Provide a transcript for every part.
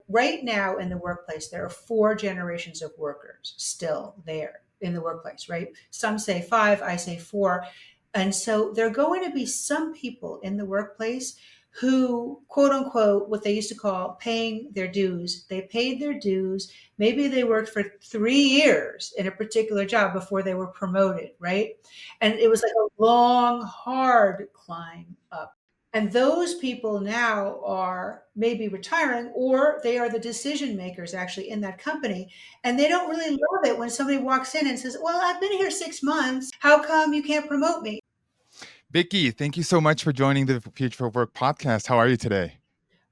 right now in the workplace, there are 4 generations of workers still there in the workplace, right? Some say 5, I say 4. And so there are going to be some people in the workplace who, quote unquote, what they used to call paying their dues. They paid their dues. Maybe they worked for 3 years in a particular job before they were promoted, right? And it was like a long, hard climb up. And those people now are maybe retiring, or they are the decision makers actually in that company. And they don't really love it when somebody walks in and says, well, I've been here 6 months. How come you can't promote me? Vicky, thank you so much for joining the Future of Work podcast. How are you today?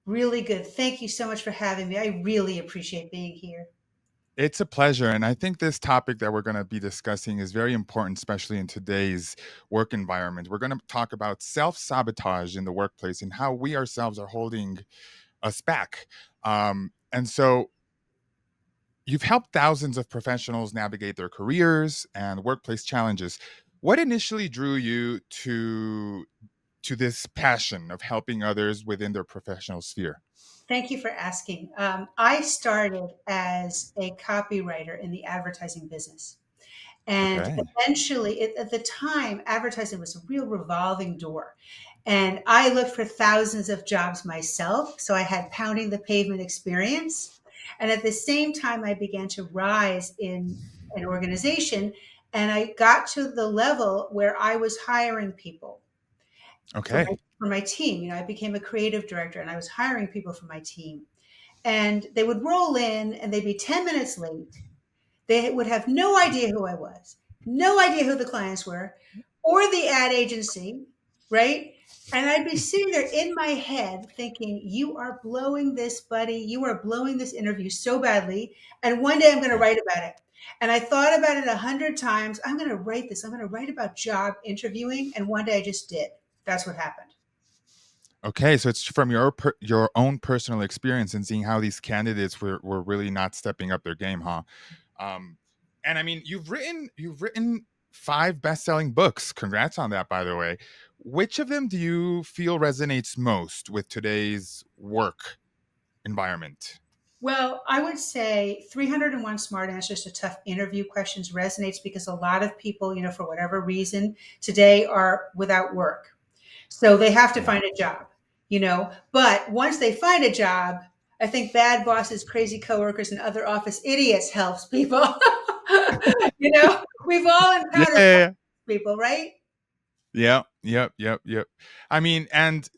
Really good. Thank you so much for having me. I really appreciate being here. It's a pleasure. And I think this topic that we're going to be discussing is very important, especially in today's work environment. We're going to talk about self-sabotage in the workplace and how we ourselves are holding us back. And so you've helped thousands of professionals navigate their careers and workplace challenges. What initially drew you to this passion of helping others within their professional sphere? Thank you for asking. I started as a copywriter in the advertising business. And Okay. eventually, at the time, advertising was a real revolving door. And I looked for thousands of jobs myself. So I had pounding the pavement experience. And at the same time, I began to rise in an organization. And I got to the level where I was hiring people Okay. for my team. I became a creative director and I was hiring people for my team. And they would roll in and they'd be 10 minutes late. They would have no idea who I was, no idea who the clients were, or the ad agency, right? And I'd be sitting there in my head thinking, you are blowing this, buddy. You are blowing this interview so badly. And one day I'm going to Yeah. write about it. And I thought about it 100 times. I'm going to write this. I'm going to write about job interviewing. And one day I just did. That's what happened. Okay, so it's from your own personal experience and seeing how these candidates were really not stepping up their game, huh? Um, and I mean, you've written 5 best-selling books. Congrats on that, by the way. Which of them do you feel resonates most with today's work environment? Well, I would say 301 Smart Answers to Tough Interview Questions resonates because a lot of people, for whatever reason, today are without work. So they have to Yeah. find a job. But once they find a job, I think Bad Bosses, Crazy Coworkers, and Other Office Idiots helps people. We've all encountered Yeah. people, right? Yep. I mean, and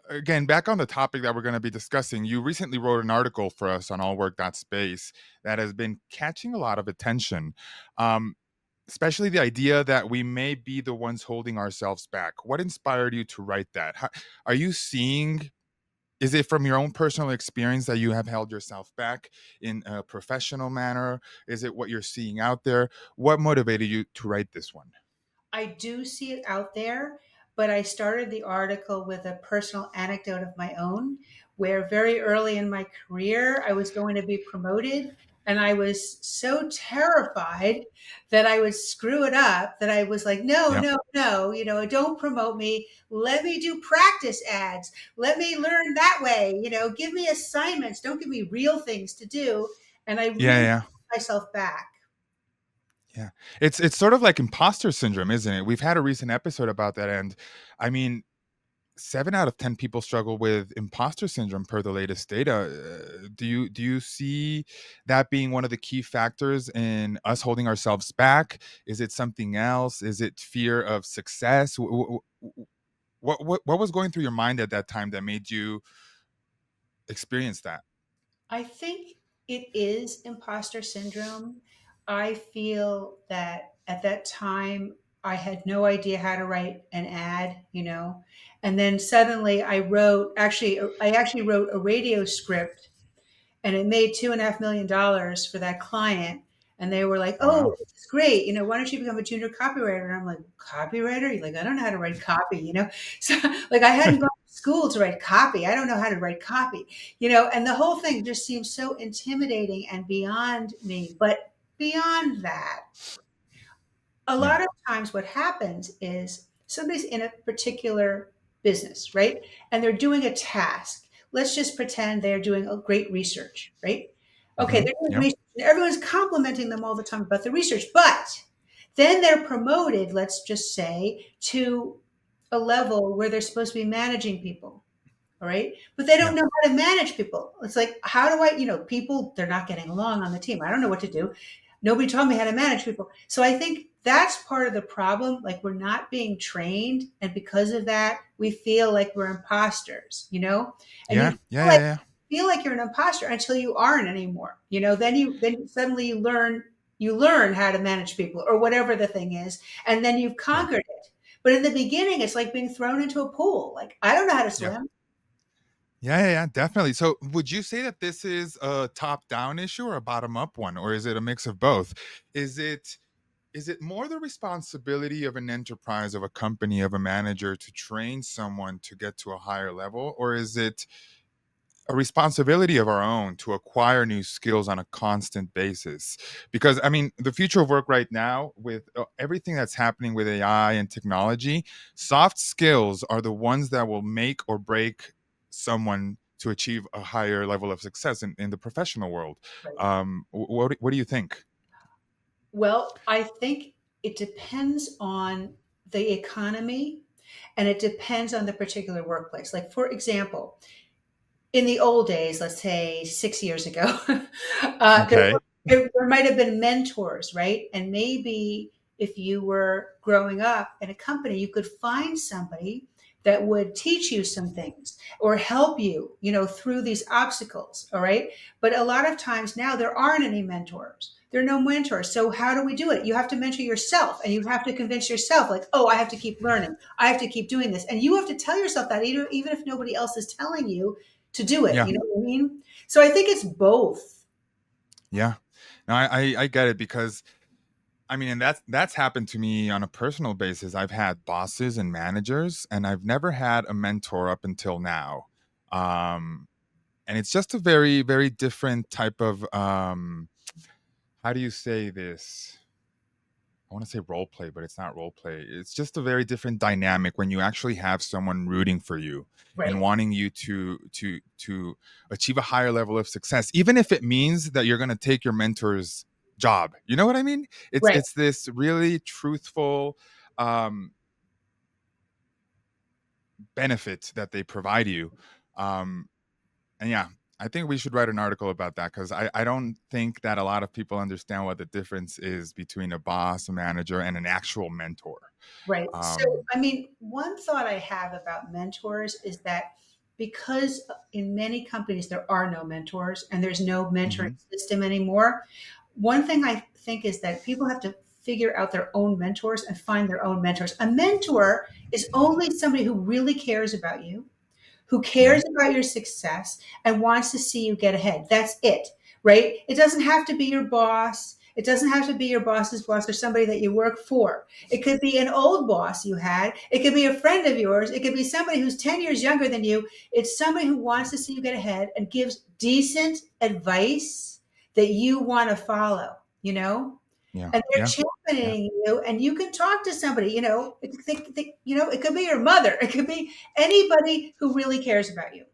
again, back on the topic that we're going to be discussing, you recently wrote an article for us on allwork.space that has been catching a lot of attention, um, especially the idea that we may be the ones holding ourselves back. What inspired you to write that? Are you seeing, is it from your own personal experience that you have held yourself back in a professional manner? Is it what you're seeing out there? What motivated you to write this one? I do see it out there, but I started the article with a personal anecdote of my own, where very early in my career, I was going to be promoted. And I was so terrified that I would screw it up that I was like, no, Yeah. no, no, don't promote me. Let me do practice ads. Let me learn that way. Give me assignments. Don't give me real things to do. And I Yeah. really Yeah. put myself back. Yeah. It's sort of like imposter syndrome, isn't it? We've had a recent episode about that, and I mean, 7 out of 10 people struggle with imposter syndrome per the latest data. Do you see that being one of the key factors in us holding ourselves back? Is it something else? Is it fear of success? What was going through your mind at that time that made you experience that? I think it is imposter syndrome. I feel that at that time, I had no idea how to write an ad. And then suddenly I actually wrote a radio script and it made $2.5 million for that client. And they were like, Wow. "Oh, it's great. Why don't you become a junior copywriter?" And I'm like, "Copywriter?" You're like, "I don't know how to write copy." So like I hadn't gone to school to write copy. I don't know how to write copy. And the whole thing just seems so intimidating and beyond me. But beyond that, a Yeah. lot of times what happens is somebody's in a particular business, right? And they're doing a task. let's just pretend they're doing a great research, right? Okay, Hmm. they're doing Yeah. research, and everyone's complimenting them all the time about the research, but then they're promoted, let's just say, to a level where they're supposed to be managing people. All right. But they Yeah. don't know how to manage people. It's like, how do I, people, they're not getting along on the team. I don't know what to do. Nobody taught me how to manage people. So I think that's part of the problem. Like we're not being trained. And because of that, we feel like we're imposters, and you Yeah. Yeah. Yeah. Yeah. feel like you're an imposter until you aren't anymore. Then suddenly you learn how to manage people or whatever the thing is. And then you've Yeah. conquered it. But in the beginning, it's like being thrown into a pool. Like, I don't know how to Yeah. swim. Yeah, yeah, yeah, definitely. So, would you say that this is a top-down issue or a bottom-up one, or is it a mix of both? Is it is it more the responsibility of an enterprise, of a company, of a manager to train someone to get to a higher level, or is it a responsibility of our own to acquire new skills on a constant basis? Because I mean, the future of work right now, with everything that's happening with AI and technology, soft skills are the ones that will make or break someone to achieve a higher level of success in the professional world. Right. What do you think? Well, I think it depends on the economy and it depends on the particular workplace. Like, for example, in the old days, let's say 6 years ago, uh, there, Okay. there might have been mentors, right? And maybe if you were growing up in a company, you could find somebody that would teach you some things or help you, through these obstacles. All right. But a lot of times now there aren't any mentors. There are no mentors. So how do we do it? You have to mentor yourself and you have to convince yourself, like, oh, I have to keep learning. I have to keep doing this. And you have to tell yourself that even if nobody else is telling you to do it. Yeah. You know what I mean? So I think it's both. Yeah. No, I get it, because I mean, and that's happened to me on a personal basis. I've had bosses and managers, and I've never had a mentor up until now. Um, and it's just a very, very different type of how do you say this? I want to say role play, but it's not role play. It's just a very different dynamic when you actually have someone rooting for you and Right. wanting you to achieve a higher level of success, even if it means that you're going to take your mentor's job. You know what I mean? Right. It's this really truthful um, benefit that they provide you. Um, and yeah, I think we should write an article about that, because I don't think that a lot of people understand what the difference is between a boss, a manager, and an actual mentor. Right. So, Um, I mean, one thought I have about mentors is that because in many companies there are no mentors and there's no mentoring mhm. system anymore, one thing I think is that people have to figure out their own mentors and find their own mentors. A mentor is only somebody who really cares about you, who Yeah, cares about your success and wants to see you get ahead. That's it, right? It doesn't have to be your boss. It doesn't have to be your boss's boss or somebody that you work for. It could be an old boss you had. It could be a friend of yours. It could be somebody who's 10 years younger than you. It's somebody who wants to see you get ahead and gives decent advice that you want to follow, you know? yeah, And they're yeah, yeah, championing you, and you can talk to somebody, it could be your mother, it could be anybody who really cares about you.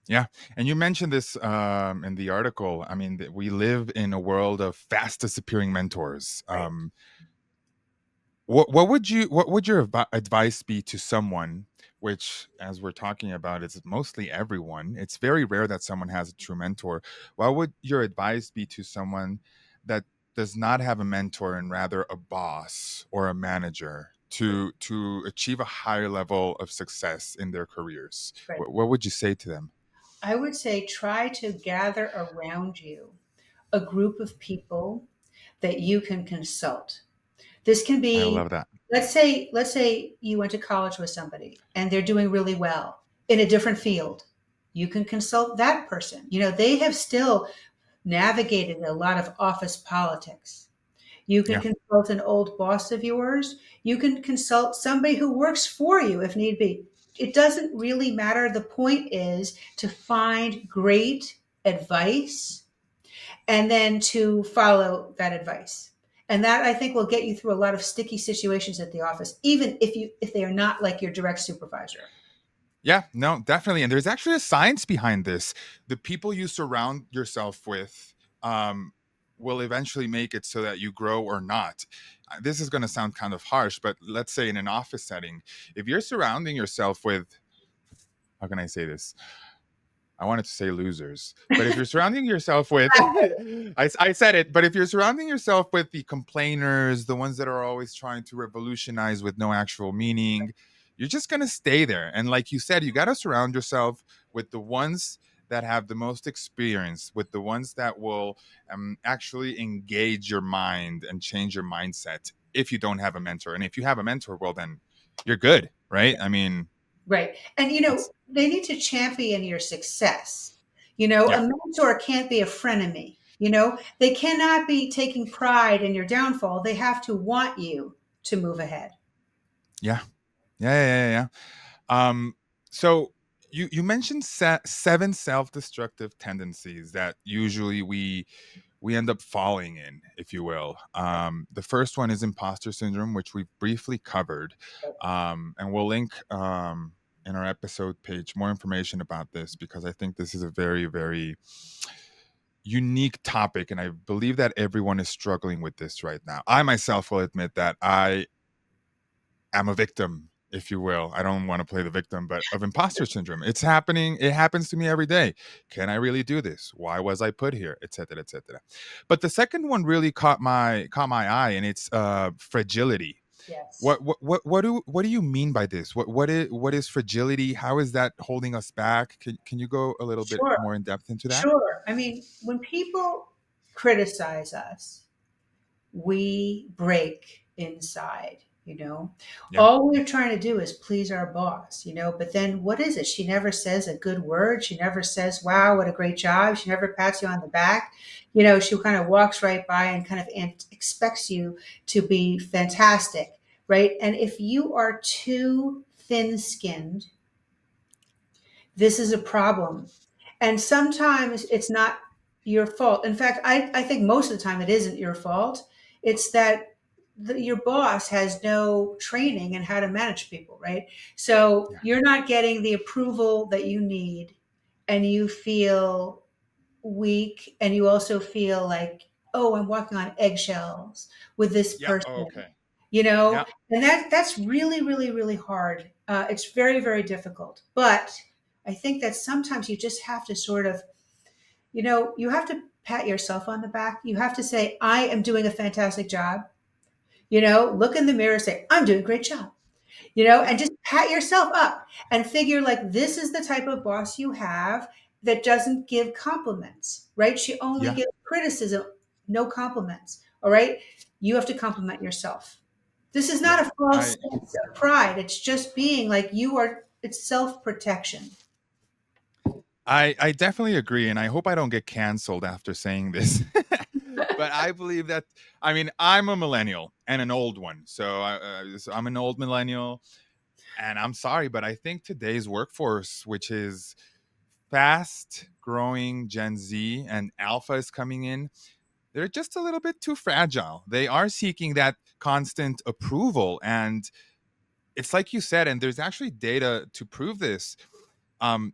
yeah. And you mentioned this in the article. I mean, that we live in a world of fast disappearing mentors. Right. What would your advice be to someone, which, as we're talking about, is mostly everyone? It's very rare that someone has a true mentor. What would your advice be to someone that does not have a mentor and rather a boss or a manager to achieve a higher level of success in their careers? Right. What would you say to them? I would say try to gather around you a group of people that you can consult. This can I be, love that. let's say you went to college with somebody and they're doing really well in a different field. You can consult that person. They have still navigated a lot of office politics. You can Yeah, consult an old boss of yours. You can consult somebody who works for you if need be. It doesn't really matter. The point is to find great advice and then to follow that advice. And that, I think, will get you through a lot of sticky situations at the office, even if they are not like your direct supervisor. Yeah, no, definitely. And there's actually a science behind this. The people you surround yourself with will eventually make it so that you grow or not. This is going to sound kind of harsh, but let's say in an office setting, if you're surrounding yourself with, how can I say this? I wanted to say losers, but if you're surrounding yourself with, I said it, but if you're surrounding yourself with the complainers, the ones that are always trying to revolutionize with no actual meaning, you're just going to stay there. And like you said, you got to surround yourself with the ones that have the most experience, with the ones that will actually engage your mind and change your mindset if you don't have a mentor. And if you have a mentor, well, then you're good, right? I mean, Right. And, it's, they need to champion your success. A yeah, mentor can't be a frenemy. They cannot be taking pride in your downfall. They have to want you to move ahead. yeah, yeah. Um, so you mentioned seven self-destructive tendencies that usually we end up falling in, if you will. The first one is imposter syndrome, which we've briefly covered, and we'll link in our episode page more information about this because I think this is a very, very unique topic, and I believe that everyone is struggling with this right now. I myself will admit that I am a victim, if you will. I don't want to play the victim, but of imposter syndrome. It's happening. It happens to me every day. Can I really do this? Why was I put here? Etc. Etc. But the second one really caught my eye, and it's fragility. Yes. What do you mean by this? What is fragility? How is that holding us back? Can you go a little bit Sure. more in depth into that? Sure. I mean, when people criticize us, we break inside. Yeah, All we're trying to do is please our boss. But then what is it? She never says a good word. She never says, wow, what a great job. She never pats you on the back. She kind of walks right by and kind of expects you to be fantastic, right? And if you are too thin skinned, this is a problem. And sometimes it's not your fault. In fact, I think most of the time it isn't your fault. It's that your boss has no training in how to manage people, right? So yeah, you're not getting the approval that you need, and you feel weak, and you also feel like, oh, I'm walking on eggshells with this yeah. person, Oh, okay. you know, Yeah, and that's really, really, really hard. It's very, very difficult. But I think that sometimes you just have to sort of, you have to pat yourself on the back. You have to say, I am doing a fantastic job. Look in the mirror, say, I'm doing a great job, yeah, and just pat yourself up and figure like this is the type of boss you have that doesn't give compliments, right? She only yeah. gives criticism, no compliments. All right. You have to compliment yourself. This is Yeah. not a false I sense of pride. It's just being like it's self protection. I definitely agree, and I hope I don't get canceled after saying this. But I believe that, I mean, I'm a millennial and an old one, so I'm an old millennial, and I'm sorry, but I think today's workforce, which is fast growing Gen Z and Alpha is coming in, they're just a little bit too fragile. They are seeking that constant approval, and it's like you said, and there's actually data to prove this. Um,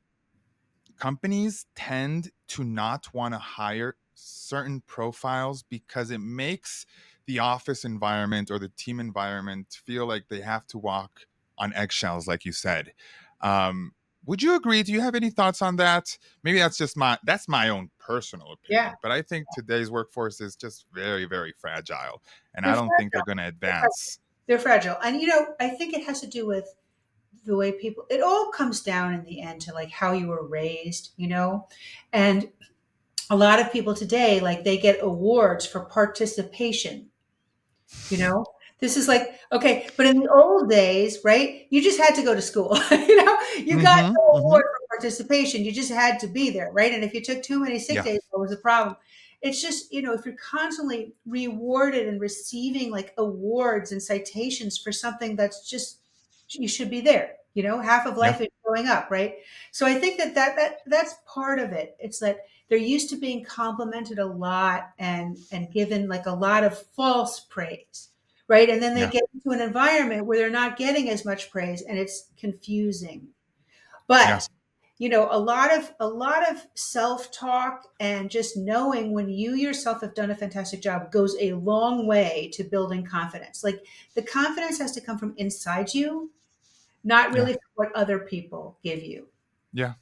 Companies tend to not want to hire certain profiles because it makes the office environment or the team environment feel like they have to walk on eggshells, like you said. Um, would you agree? Do you have any thoughts on that? Maybe that's my own personal Yeah. opinion, but I think today's workforce is just very, very fragile, and I They're don't think they're fragile. going to They're fragile. advance. They're fragile. And, I think it has to do with the way it all comes down in the end to like how you were raised, and a lot of people today, like they get awards for participation. You know, this is like, okay, but in the old days, right? You just had to go to school. You got Mm-hmm. no Mm-hmm. award for participation. You just had to be there, right? And if you took too many sick Yeah. days, that was a problem. It's just, if you're constantly rewarded and receiving like awards and citations for something that's just, you should be there. Half of Yeah. life is growing up, right? So I think that's part of it. It's that they're used to being complimented a lot and given like a lot of false praise, right? And then they Yeah. get into an environment where they're not getting as much praise, and it's confusing. Yeah. But a lot of self-talk and just knowing when you yourself have done a fantastic job goes a long way to building confidence. Like the confidence has to come from inside you, not Yeah. really from what other people give you. Yeah.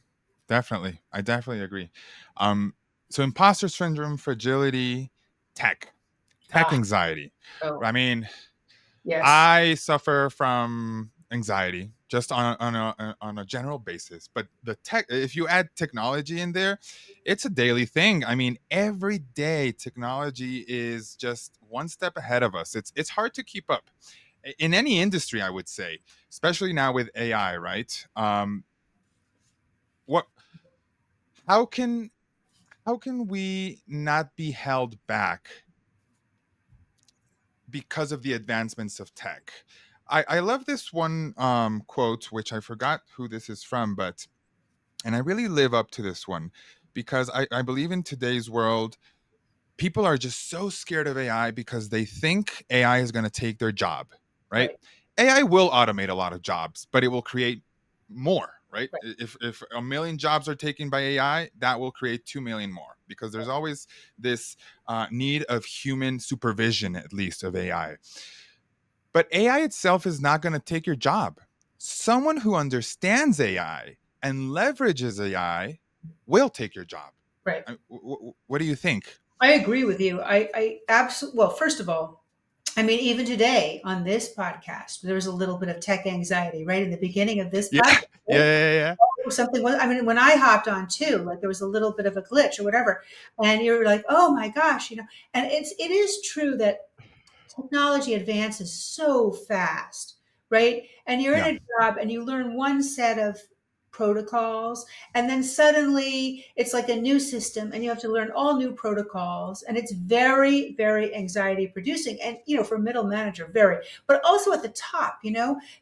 Definitely. I definitely agree. Um, so imposter syndrome, fragility, tech, tech Ah, anxiety. oh, I mean, yes, I suffer from anxiety just on a general basis. But the tech, if you add technology in there, it's a daily thing. I mean, every day technology is just one step ahead of us. It's hard to keep up in any industry, I would say, especially now with AI. Right? What? How can how can we not be held back because of the advancements of tech? I love this one quote, which I forgot who this is from, but and I really live up to this one because I believe in today's world, people are just so scared of AI because they think AI is going to take their job, right? right, AI will automate a lot of jobs, but it will create more, right? right, If a million jobs are taken by AI, that will create 2 million more because there's always this need of human supervision, at least of AI. But AI itself is not going to take your job. Someone who understands AI and leverages AI will take your job. right. What do you think? I agree with you. I absolutely, well, first of all, I mean, even today on this podcast, there was a little bit of tech anxiety right in the beginning of this Yeah, podcast. yeah, Right? yeah, yeah. Something was, I mean, when I hopped on too, like there was a little bit of a glitch or whatever, and you're like, oh my gosh, and it is true that technology advances so fast, right? And you're Yeah, in a job and you learn one set of protocols, and then suddenly it's like a new system and you have to learn all new protocols. And it's very, very anxiety producing. And, for middle manager, very, but also at the top,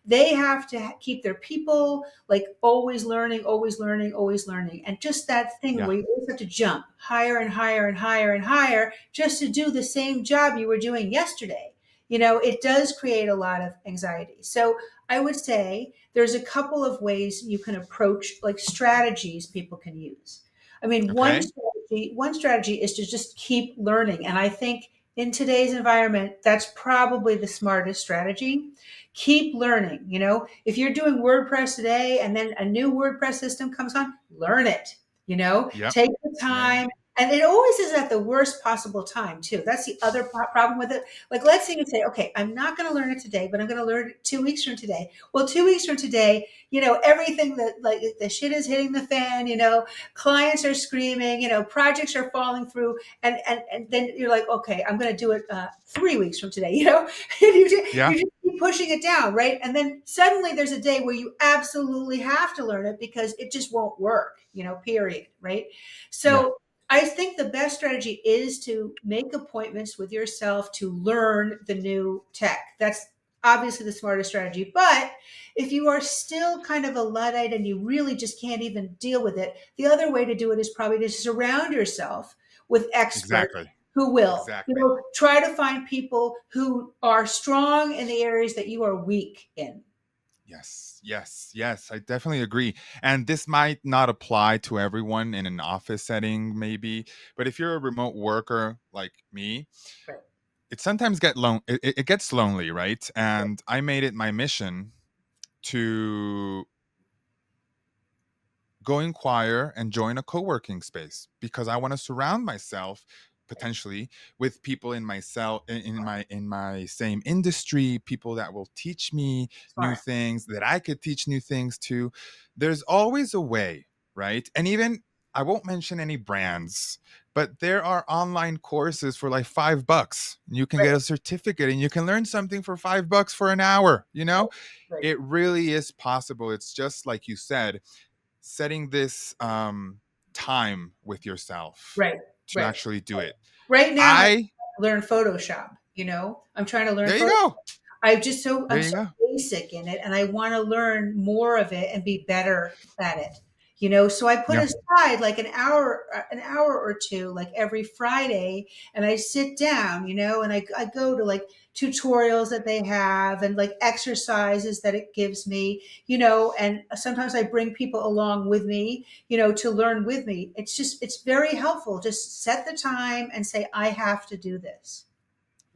they have to keep their people like always learning, always learning, always learning. And just that thing yeah, where you always have to jump higher and higher and higher and higher just to do the same job you were doing yesterday. It does create a lot of anxiety. So I would say there's a couple of ways you can approach, like strategies people can use. I mean, one okay, strategy, one strategy is to just keep learning. And I think in today's environment, that's probably the smartest strategy. Keep learning. If you're doing WordPress today and then a new WordPress system comes on, learn it. yep, Take the yeah, yeah, time. And it always is at the worst possible time, too. That's the other problem with it. Like, let's say you say, okay, I'm not going to learn it today, but I'm going to learn it 2 weeks from today. Well, 2 weeks from today, everything that like the shit is hitting the fan, clients are screaming, projects are falling through. And then you're like, okay, I'm going to do it 3 weeks from today, and yeah, you just keep pushing it down, right? And then suddenly there's a day where you absolutely have to learn it because it just won't work, period, right? yeah, So I think the best strategy is to make appointments with yourself to learn the new tech. That's obviously the smartest strategy. But if you are still kind of a Luddite and you really just can't even deal with it, the other way to do it is probably to surround yourself with experts exactly, who will. exactly. Try to find people who are strong in the areas that you are weak in. Yes, yes, yes. I definitely agree. And this might not apply to everyone in an office setting, maybe, but if you're a remote worker like me, Right. it sometimes it gets lonely, right? And I made it my mission to go inquire and join a co-working space because I want to surround myself potentially with people in my same industry, people that will teach me new Smart. things, that I could teach new things to. There's always a way, right? And even I won't mention any brands, but there are online courses for like $5. You can Right. get a certificate and you can learn something for $5 for an hour, Right. it really is possible. It's just like you said, setting this time with yourself Right. to Right. actually do it. Right now, I'm I trying to learn Photoshop. I'm trying to learn There you Photoshop. go. I'm There you so go. basic in it, and I want to learn more of it and be better at it. So I put Yeah. aside like an hour or two, like every Friday, and I sit down, and I go to like tutorials that they have and like exercises that it gives me, and sometimes I bring people along with me, to learn with me. It's very helpful. Just set the time and say, I have to do this.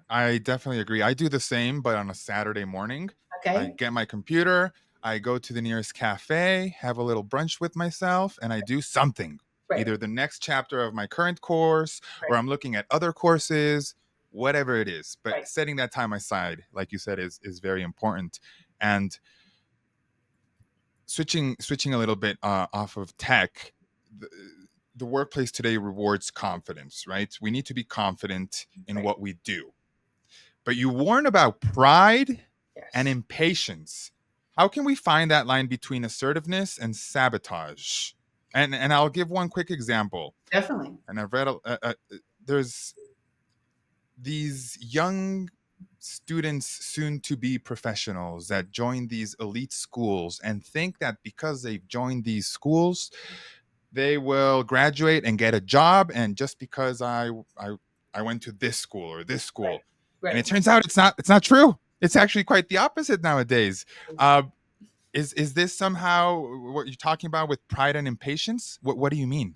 I definitely agree. I do the same, but on a Saturday morning. I Okay. get my computer, I go to the nearest cafe, have a little brunch with myself, and I do something. Right. Either the next chapter of my current course, or Right. I'm looking at other courses, whatever it is. But Right. setting that time aside, like you said, is very important. And switching a little bit off of tech, the, the workplace today rewards confidence, right? We need to be confident in Right. what we do, but you warn about pride and Yes. impatience. How can we find that line between assertiveness and sabotage? And I'll give one quick example. Definitely. And I've read there's these young students, soon to be professionals, that join these elite schools and think that because they've joined these schools they will graduate and get a job, and just because I went to this school or this Right. school. And it Right. turns out it's not true. It's actually quite the opposite nowadays. uh, is this somehow what you're talking about with pride and impatience? What do you mean?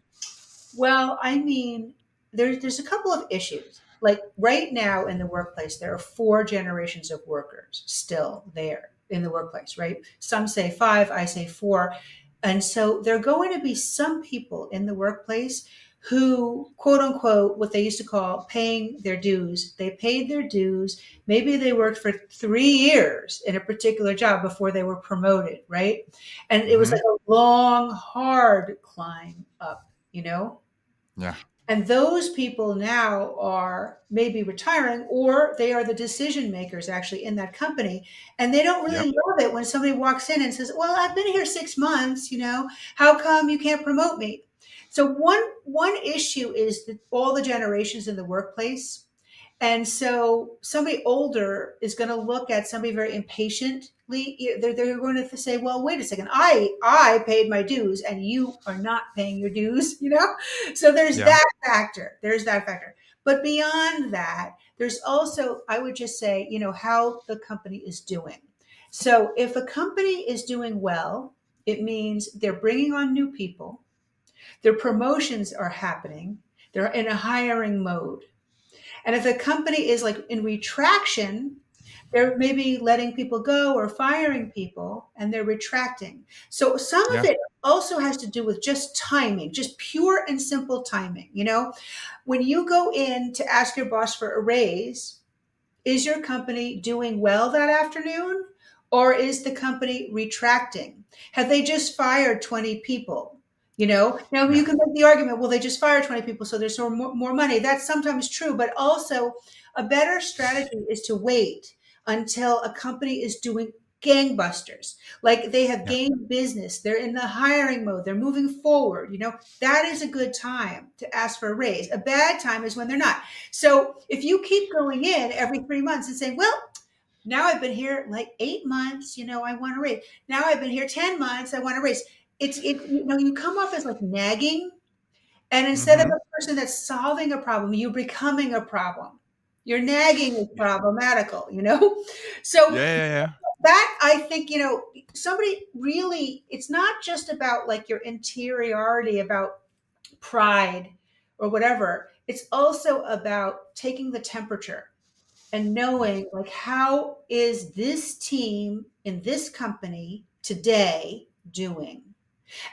Well, I mean, there's a couple of issues. Like right now in the workplace, there are four generations of workers still there in the workplace, right? Some say five, I say four. And so there are going to be some people in the workplace who, quote unquote, what they used to call paying their dues. They paid their dues. Maybe they worked for 3 years in a particular job before they were promoted, right? And it was Hmm. like a long, hard climb up, you know? Yeah. And those people now are maybe retiring, or they are the decision makers actually in that company. And they don't really Yep. love it when somebody walks in and says, well, I've been here 6 months, how come you can't promote me? So one issue is that all the generations in the workplace, and so somebody older is going to look at somebody very impatiently. They're going to say, well, wait a second, I paid my dues and you are not paying your dues, So there's Yeah. that factor. There's that factor. But beyond that, there's also, I would just say, how the company is doing. So if a company is doing well, it means they're bringing on new people, their promotions are happening, they're in a hiring mode. And if a company is like in retraction, they're maybe letting people go or firing people and they're retracting. So some of Yeah. it also has to do with just timing, just pure and simple timing. When you go in to ask your boss for a raise, is your company doing well that afternoon, or is the company retracting? Have they just fired 20 people? Now Yeah. you can make the argument, well, they just fired 20 people, so there's more money. That's sometimes true, but also a better strategy is to wait until a company is doing gangbusters. Like they have Yeah. gained business, they're in the hiring mode, they're moving forward. That is a good time to ask for a raise. A bad time is when they're not. So if you keep going in every 3 months and saying, well, now I've been here like 8 months, I want to raise. Now I've been here 10 months, I want to raise. You come off as like nagging. And instead of Hmm. a person that's solving a problem, you're becoming a problem. Your nagging is Yeah. problematical. So Yeah. Yeah. that I think, somebody really, it's not just about like your interiority, about pride or whatever. It's also about taking the temperature and Yeah. knowing like how is this team in this company today doing.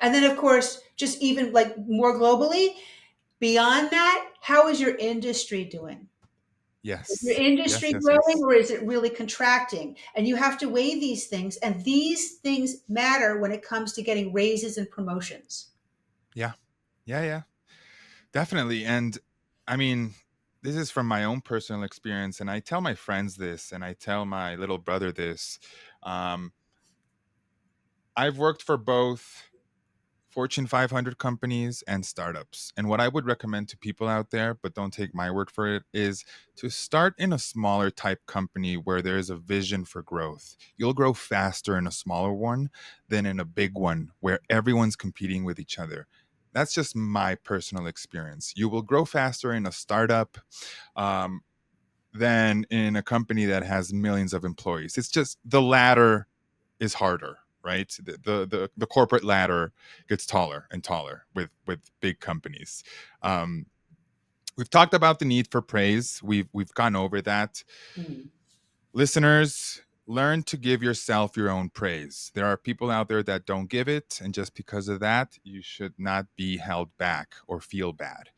And then of course just even like more globally, beyond that, how is your industry doing? Is your Yes. Yes. industry Yes. growing Yes. or is it really contracting? And you have to weigh these things, and these things matter when it comes to getting raises and promotions. Yeah. Yeah. Yeah. Definitely. And I mean, this is from my own personal experience, and I tell my friends this, and I tell my little brother this. Um, I've worked for both Fortune 500 companies, and startups. And what I would recommend to people out there, but don't take my word for it, is to start in a smaller type company where there is a vision for growth. You'll grow faster in a smaller one than in a big one where everyone's competing with each other. That's just my personal experience. You will grow faster in a startup um, than in a company that has millions of employees. It's just the ladder is harder, right? The corporate ladder gets taller and taller with big companies. Um, we've talked about the need for praise. We've gone over that. Mm. Listeners, learn to give yourself your own praise. There are people out there that don't give it, and just because of that, you should not be held back or feel bad.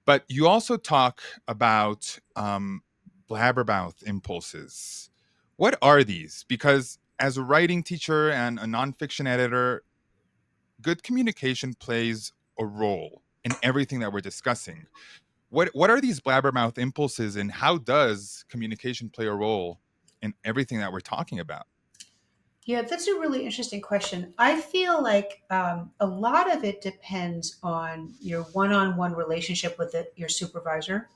But you also talk about blabbermouth impulses. What are these? Because as a writing teacher and a nonfiction editor, good communication plays a role in everything that we're discussing. What are these blabbermouth impulses, and how does communication play a role in everything that we're talking about? Yeah, that's a really interesting question. I feel like a lot of it depends on your one-on-one relationship with your supervisor.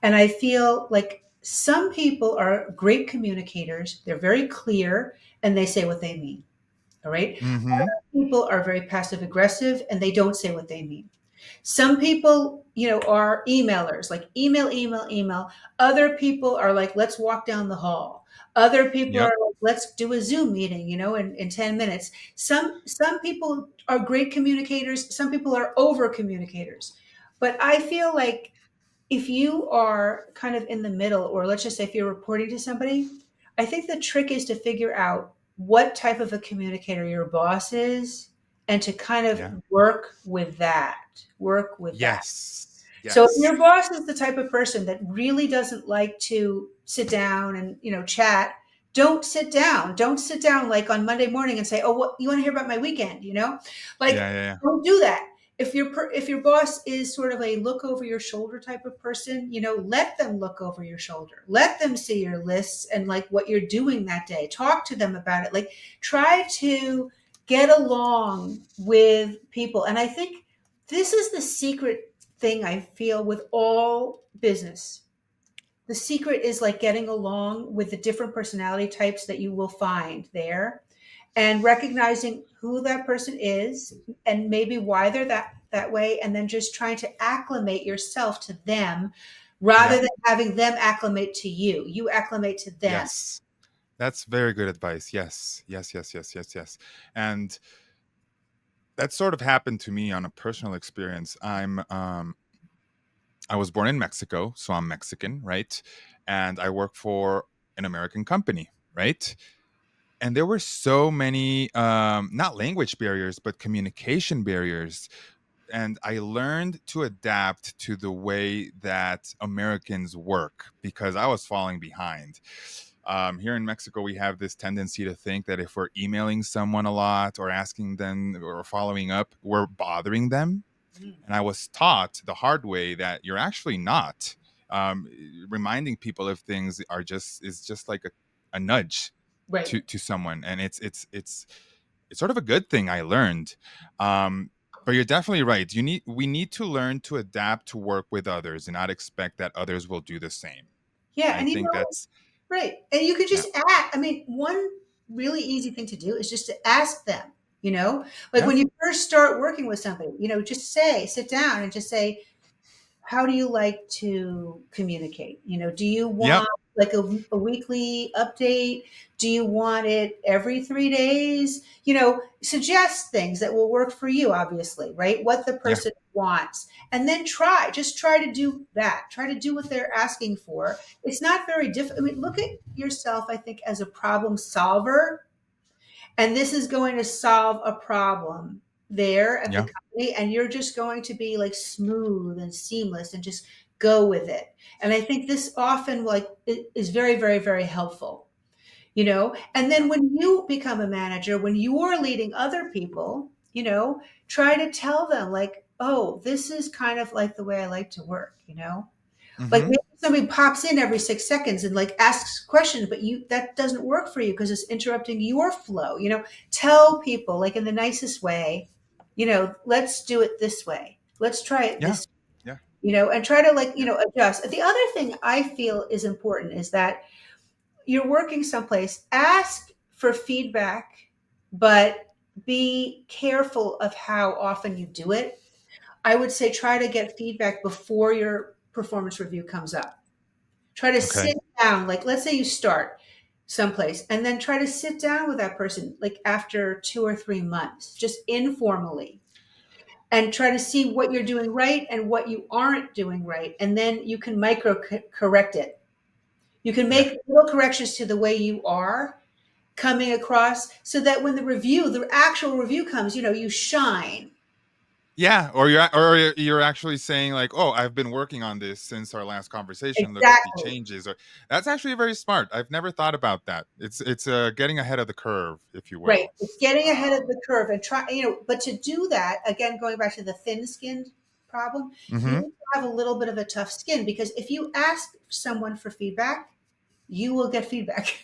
And I feel like some people are great communicators. They're very clear and they say what they mean. All right. Mm-hmm. Other people are very passive aggressive and they don't say what they mean. Some people, are emailers, like email, email, email. Other people are like, let's walk down the hall. Other people are Yep. like, let's do a Zoom meeting, in 10 minutes. Some people are great communicators. Some people are over communicators. But I feel like if you are kind of in the middle, or let's just say if you're reporting to somebody, I think the trick is to figure out what type of a communicator your boss is and to kind of Yeah. work with that. Work with that. Yes. So if Yes. your boss is the type of person that really doesn't like to sit down and, chat, don't sit down. Don't sit down like on Monday morning and say, "Oh, what you want to hear about my weekend?" Yeah. Like Yeah. Yeah. don't do that. If your boss is sort of a look over your shoulder type of person, let them look over your shoulder. Let them see your lists and like what you're doing that day. Talk to them about it. Like try to get along with people. And I think this is the secret thing I feel with all business. The secret is like getting along with the different personality types that you will find there and recognizing who that person is and maybe why they're that way, and then just trying to acclimate yourself to them rather Yep. than having them acclimate to you. You acclimate to them. Yes. That's very good advice. Yes. Yes. Yes. Yes. Yes. Yes. And that sort of happened to me on a personal experience. I was born in Mexico, so I'm Mexican, right? And I work for an American company, right? And there were so many not language barriers, but communication barriers. And I learned to adapt to the way that Americans work because I was falling behind. Here in Mexico, we have this tendency to think that if we're emailing someone a lot or asking them or following up, we're bothering them. And I was taught the hard way that you're actually not. Um, Reminding people of things is just like a nudge Right. to someone, and it's sort of a good thing I learned. But you're definitely right. We need to learn to adapt to work with others and not expect that others will do the same. Yeah. I And think that's right. And you could yeah, just ask. I mean, one really easy thing to do is just to ask them, like yeah, when you first start working with somebody, just sit down and just say, how do you like to communicate? Do you yep, want like a weekly update? Do you want it every 3 days? Suggest things that will work for you, obviously, right? What the yeah, person wants. And then just try to do that. Try to do what they're asking for. It's not very difficult. I mean, look at yourself, I think, as a problem solver, and this is going to solve a problem there at the yeah. company, and you're just going to be like smooth and seamless and just go with it. And I think this often like is very, very, very helpful. And then when you become a manager, when you're leading other people, try to tell them like, oh, this is kind of like the way I like to work. Like Mm-hmm. maybe somebody pops in every 6 seconds and like asks questions, but that doesn't work for you because it's interrupting your flow. Tell people like in the nicest way, let's do it this way. Let's try it Yeah. this, Yeah. and try to, like, Yeah. adjust. The other thing I feel is important is that you're working someplace, ask for feedback, but be careful of how often you do it. I would say try to get feedback before your performance review comes up. Try to Okay. sit down, like, let's say you start someplace and then try to sit down with that person, like after 2 or 3 months, just informally, and try to see what you're doing right and what you aren't doing right. And then you can micro correct it. You can Yeah. make little corrections to the way you are coming across, so that when the actual review comes, you shine. Yeah, or you're actually saying like, "Oh, I've been working on this since our last conversation. Look at the Exactly. changes." Or that's actually very smart. I've never thought about that. It's getting ahead of the curve, if you Right. will. It's getting ahead of Um, the curve and try, but to do that, again, going back to the thin skinned problem, you mhm. need to have a little bit of a tough skin, because if you ask someone for feedback, you will get feedback.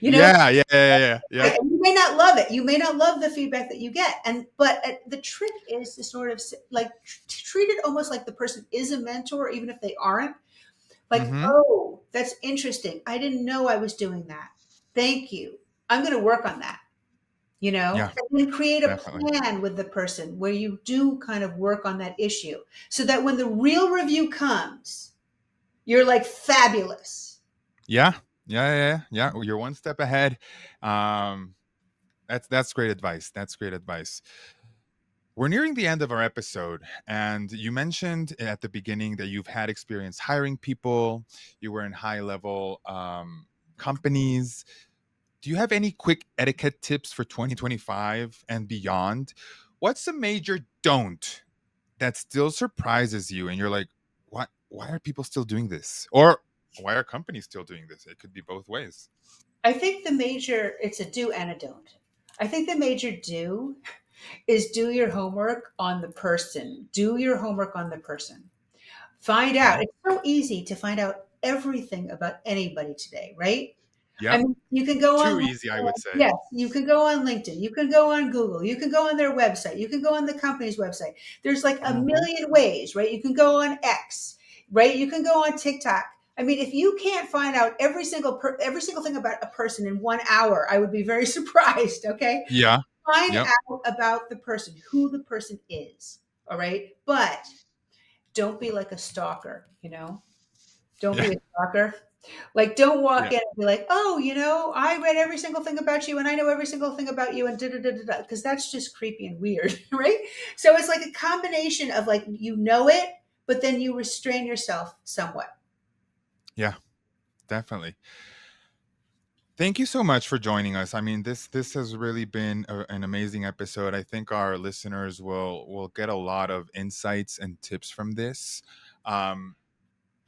you know, Yeah, yeah, yeah, yeah, yeah. Right, and you may not love it. You may not love the feedback that you get. But the trick is to sort of like treat it almost like the person is a mentor, even if they aren't. Like, Mhm. oh, that's interesting. I didn't know I was doing that. Thank you. I'm going to work on that, Yeah, and then create a definitely. plan with the person where you do kind of work on that issue, so that when the real review comes, you're like fabulous. Yeah. Yeah, yeah, yeah. You're one step ahead. Um, that's great advice. That's great advice. We're nearing the end of our episode, and you mentioned at the beginning that you've had experience hiring people. You were in high level companies. Do you have any quick etiquette tips for 2025 and beyond? What's the major don't that still surprises you, and you're like, what? Why are people still doing this? Or why are companies still doing this? It could be both ways. I think it's a do and a don't. I think the major do is do your homework on the person. Do your homework on the person. Find out. Okay. It's so easy to find out everything about anybody today, right? I Yep. mean, you can go Too on, easy, I would say. yes, you can go on LinkedIn, you can go on Google, you can go on their website, you can go on the company's website. There's like a Hmm. million ways, right? You can go on X, right? You can go on TikTok. I mean, if you can't find out every single thing about a person in 1 hour, I would be very surprised. Okay, Yeah. find Yep. out about the person, who the person is. All right, but don't be like a stalker. Don't Yeah. be a stalker. Like, don't walk Yeah. in and be like, "Oh, I read every single thing about you, and I know every single thing about you," and da da da da da, because that's just creepy and weird, right? So it's like a combination of, like, it, but then you restrain yourself somewhat. Yeah. Definitely. Thank you so much for joining us. I mean, this has really been an amazing episode. I think our listeners will get a lot of insights and tips from this. Um,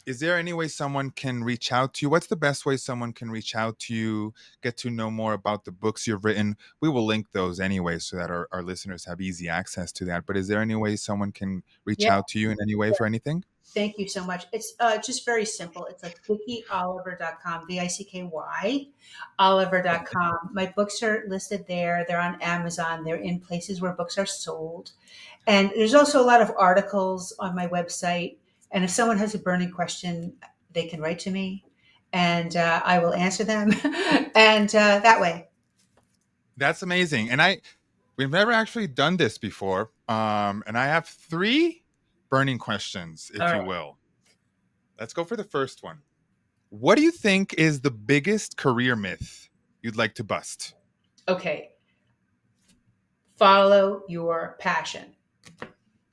is there any way someone can reach out to you? What's the best way someone can reach out to you, get to know more about the books you've written? We will link those anyway so that our listeners have easy access to that. But is there any way someone can reach Yeah. out to you in any way for anything? Thank you so much. It's just very simple. It's like VickyOliver.com, VICKY, Oliver.com. My books are listed there. They're on Amazon. They're in places where books are sold. And there's also a lot of articles on my website. And if someone has a burning question, they can write to me, and I will answer them. And that way. That's amazing. And we've never actually done this before. And I have three burning questions, All if you right. will. Let's go for the first one. What do you think is the biggest career myth you'd like to bust? Okay. Follow your passion.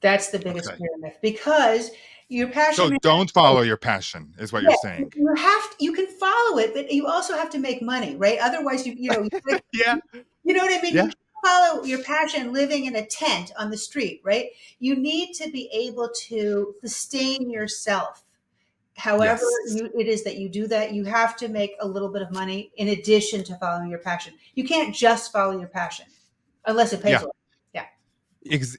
That's the biggest Okay. career myth, because your So passion. don't follow your passion, is what you're Yeah, saying. you can follow it, but you also have to make money, right? Otherwise, Yeah. you know what I mean? You Yeah. can't follow your passion living in a tent on the street, right? You need to be able to sustain yourself. However, Yes. it is that you do that, you have to make a little bit of money in addition to following your passion. You can't just follow your passion unless it pays Yeah. well. Yeah.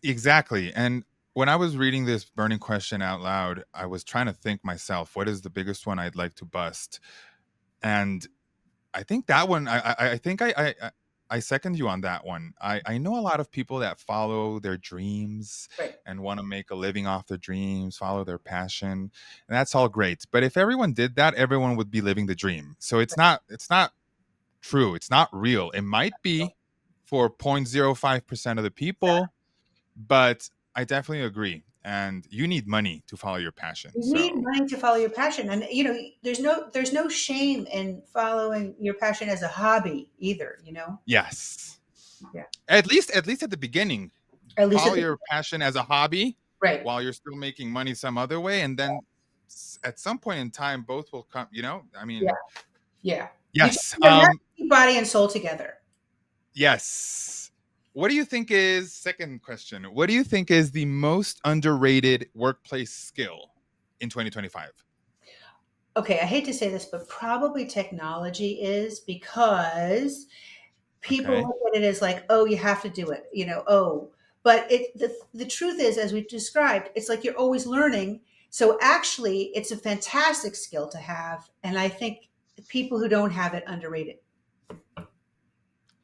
Exactly. And when I was reading this burning question out loud, I was trying to think myself, what is the biggest one I'd like to bust? And I think that one, I think I second you on that one. I know a lot of people that follow their dreams Right. and want to make a living off their dreams, follow their passion, and that's all great. But if everyone did that, everyone would be living the dream. So it's not true. It's not real. It might be for 0.05% of the people, but I definitely agree. And you need money to follow your passion. You need So money to follow your passion, and there's no shame in following your passion as a hobby either. yes, Yeah. at least at the beginning, At least at follow the your passion as a hobby right. while you're still making money some other way, and then at some point in time, both will come. I Yeah. mean, Yeah. yes, You have to keep body and soul together. yes. What do you think is second question? What do you think is the most underrated workplace skill in 2025? Okay, I hate to say this, but probably technology is because people Okay. look at it as like, oh, you have to do it, oh. But the truth is, as we described, it's like you're always learning. So actually, it's a fantastic skill to have, and I think people who don't have it underrated.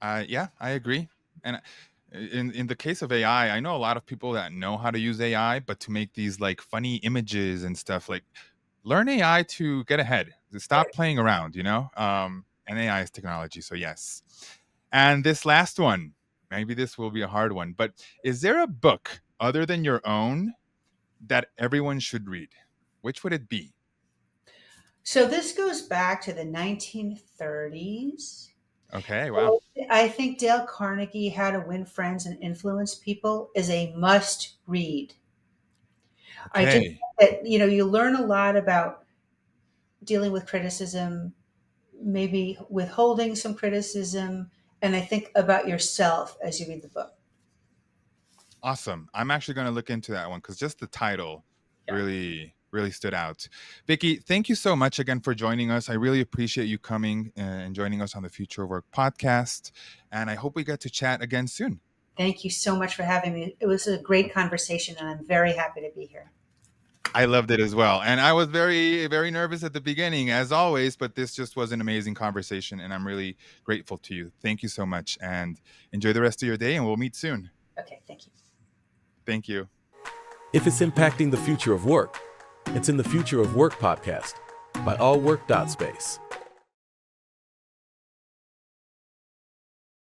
Yeah, I agree. And in the case of AI, I know a lot of people that know how to use AI, but to make these like funny images and stuff, like learn AI to get ahead. To stop Right. playing around, and AI is technology, so yes. And this last one, maybe this will be a hard one, but is there a book other than your own that everyone should read? Which would it be? So this goes back to the 1930s. Okay, wow. I think Dale Carnegie, How to Win Friends and Influence People, is a must read. I just think Okay. that you learn a lot about dealing with criticism, maybe withholding some criticism, and I think about yourself as you read the book. Awesome. I'm actually going to look into that one because just the title Yeah. really, really stood out. Vicky, thank you so much again for joining us. I really appreciate you coming and joining us on the Future of Work podcast. And I hope we get to chat again soon. Thank you so much for having me. It was a great conversation, and I'm very happy to be here. I loved it as well. And I was very, very nervous at the beginning, as always, but this just was an amazing conversation. And I'm really grateful to you. Thank you so much. And enjoy the rest of your day, and we'll meet soon. Okay, thank you. Thank you. If it's impacting the future of work, it's in the Future of Work podcast by allwork.space.